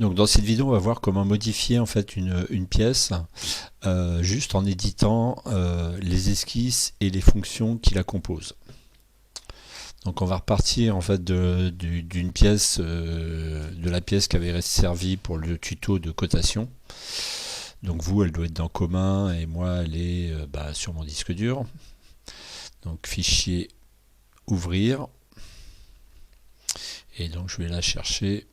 Donc dans cette vidéo, on va voir comment modifier en fait une pièce juste en éditant les esquisses et les fonctions qui la composent. Donc on va repartir en fait d'une pièce, de la pièce qui avait servi pour le tuto de cotation. Donc vous, elle doit être dans commun et moi, elle est sur mon disque dur. Donc fichier, ouvrir. Et donc je vais la chercher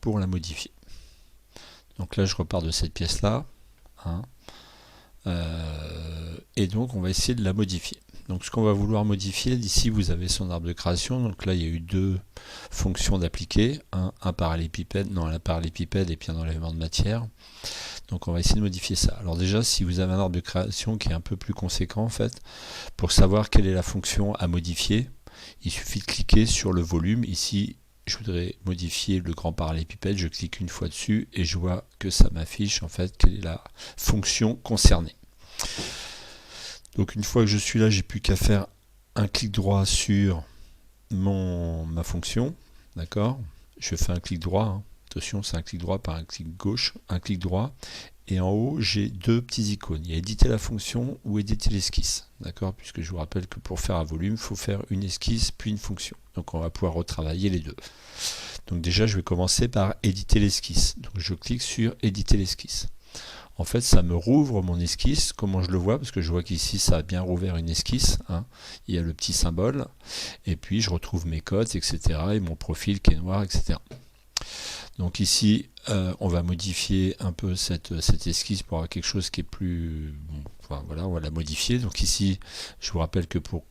pour la modifier. Donc là, je repars de cette pièce-là. Hein. Et donc, on va essayer de la modifier. Donc, ce qu'on va vouloir modifier, d'ici, vous avez son arbre de création. Donc là, il y a eu deux fonctions d'appliquer. Un parallépipède, non, un parallépipède et puis un enlèvement de matière. Donc, on va essayer de modifier ça. Alors déjà, si vous avez un arbre de création qui est un peu plus conséquent, en fait, pour savoir quelle est la fonction à modifier, il suffit de cliquer sur le volume. Ici, je voudrais modifier le grand parallépipède, je clique une fois dessus et je vois que ça m'affiche en fait quelle est la fonction concernée. Donc une fois que je suis là, j'ai plus qu'à faire un clic droit sur ma fonction, d'accord. Je fais un clic droit, hein. Attention, c'est un clic droit par un clic gauche, un clic droit, et en haut j'ai deux petits icônes. Il y a éditer la fonction ou éditer l'esquisse, d'accord, puisque je vous rappelle que pour faire un volume, il faut faire une esquisse puis une fonction. Donc on va pouvoir retravailler les deux. Donc déjà, je vais commencer par éditer l'esquisse. Donc je clique sur éditer l'esquisse. En fait, ça me rouvre mon esquisse. Comment je le vois? Parce que je vois qu'ici, ça a bien rouvert une esquisse. Hein. Il y a le petit symbole. Et puis, je retrouve mes codes, etc. Et mon profil qui est noir, etc. Donc ici, on va modifier un peu cette esquisse pour avoir quelque chose qui est plus... Bon, enfin, voilà, on va la modifier. Donc ici, je vous rappelle que pour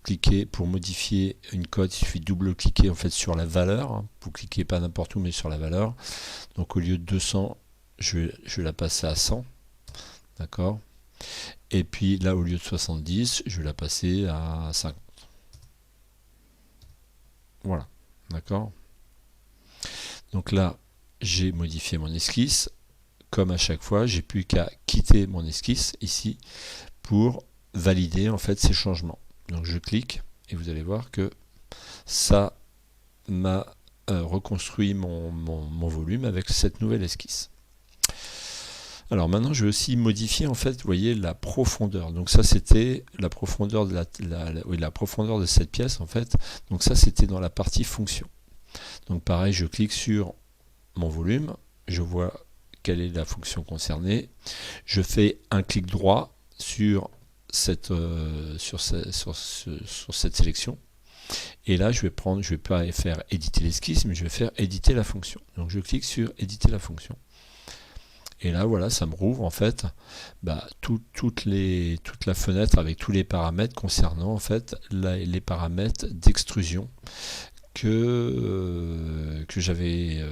modifier une cote, il suffit de double-cliquer en fait sur la valeur. Hein. Vous cliquez pas n'importe où, mais sur la valeur. Donc au lieu de 200, je vais la passer à 100. D'accord. Et puis là, au lieu de 70, je vais la passer à 50. Voilà. D'accord. Donc là, j'ai modifié mon esquisse. Comme à chaque fois, j'ai plus qu'à quitter mon esquisse ici pour valider en fait ces changements. Donc je clique et vous allez voir que ça m'a reconstruit mon volume avec cette nouvelle esquisse. Alors maintenant, je vais aussi modifier en fait, vous voyez, la profondeur. Donc ça, c'était la profondeur de la profondeur de cette pièce en fait. Donc ça, c'était dans la partie fonction. Donc pareil, je clique sur mon volume, je vois quelle est la fonction concernée. Je fais un clic droit sur cette sélection. Et là, je vais pas faire éditer l'esquisse, mais je vais faire éditer la fonction. Donc je clique sur éditer la fonction. Et là, voilà, ça me rouvre en fait toute la fenêtre avec tous les paramètres concernant en fait les paramètres d'extrusion que j'avais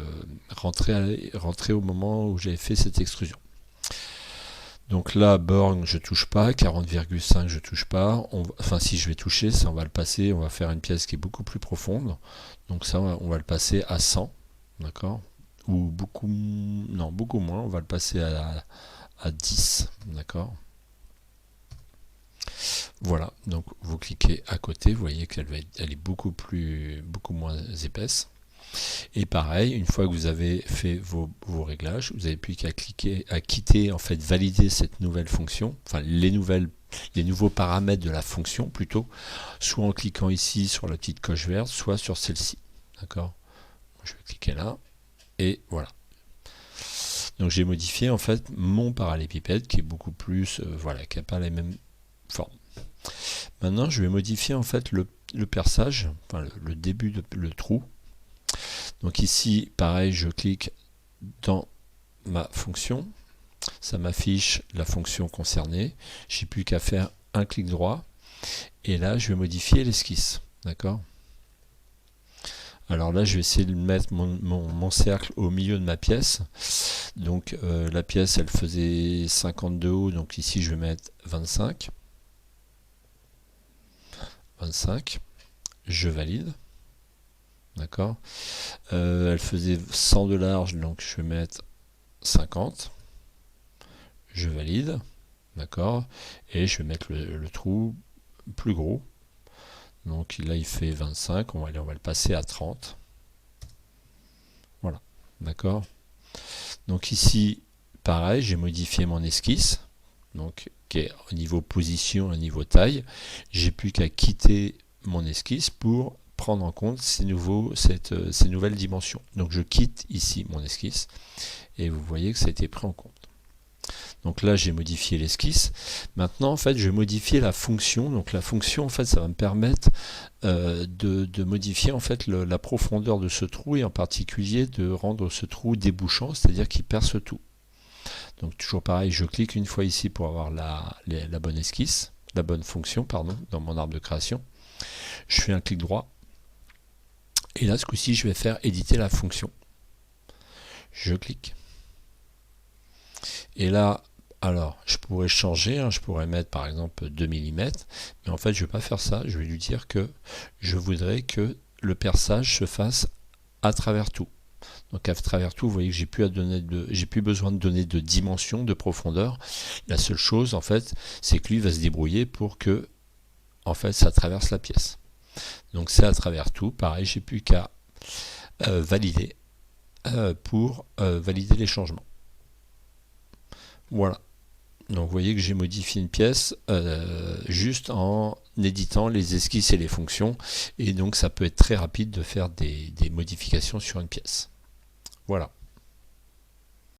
rentré au moment où j'avais fait cette extrusion. Donc là, borne, je touche pas, 40,5, je touche pas. Enfin, si je vais toucher, ça, on va le passer, on va faire une pièce qui est beaucoup plus profonde. Donc ça, on va le passer à 100, d'accord. Ou beaucoup moins, on va le passer à 10, d'accord. Voilà, donc vous cliquez à côté, vous voyez qu'elle est beaucoup moins épaisse. Et pareil, une fois que vous avez fait vos réglages, vous n'avez plus qu'à cliquer, à quitter, en fait, valider cette nouvelle fonction, enfin les nouveaux paramètres de la fonction plutôt, soit en cliquant ici sur la petite coche verte, soit sur celle-ci. D'accord. Je vais cliquer là, et voilà. Donc j'ai modifié en fait mon parallépipède qui est beaucoup plus, qui n'a pas les mêmes formes. Maintenant, je vais modifier en fait le perçage, enfin le début le trou. Donc ici, pareil, je clique dans ma fonction, ça m'affiche la fonction concernée. J'ai plus qu'à faire un clic droit et là, je vais modifier l'esquisse, d'accord. Alors là, je vais essayer de mettre mon cercle au milieu de ma pièce. Donc la pièce, elle faisait 50 de haut, donc ici, je vais mettre 25. 25. Je valide. D'accord. Elle faisait 100 de large, donc je vais mettre 50. Je valide. D'accord. Et je vais mettre le trou plus gros. Donc là, il fait 25. On va le passer à 30. D'accord? Donc ici, pareil, j'ai modifié mon esquisse, donc qui est au niveau position, au niveau taille. J'ai plus qu'à quitter mon esquisse pour prendre en compte ces nouvelles dimensions. Donc je quitte ici mon esquisse et vous voyez que ça a été pris en compte. Donc là, j'ai modifié l'esquisse. Maintenant, en fait, je vais modifier la fonction. Donc la fonction, en fait, ça va me permettre de modifier en fait la profondeur de ce trou et en particulier de rendre ce trou débouchant, c'est-à-dire qu'il perce tout. Donc toujours pareil, je clique une fois ici pour avoir la bonne esquisse, la bonne fonction, pardon, dans mon arbre de création. Je fais un clic droit. Et là, ce coup-ci, je vais faire éditer la fonction. Je clique. Et là, alors, je pourrais changer, je pourrais mettre par exemple 2 mm, mais en fait, je ne vais pas faire ça. Je vais lui dire que je voudrais que le perçage se fasse à travers tout. Donc à travers tout, vous voyez que j'ai plus besoin de donner de dimension, de profondeur. La seule chose, en fait, c'est que lui va se débrouiller pour que, en fait, ça traverse la pièce. Donc c'est à travers tout. Pareil, j'ai plus qu'à valider pour valider les changements. Voilà. Donc vous voyez que j'ai modifié une pièce juste en éditant les esquisses et les fonctions. Et donc ça peut être très rapide de faire des modifications sur une pièce. Voilà.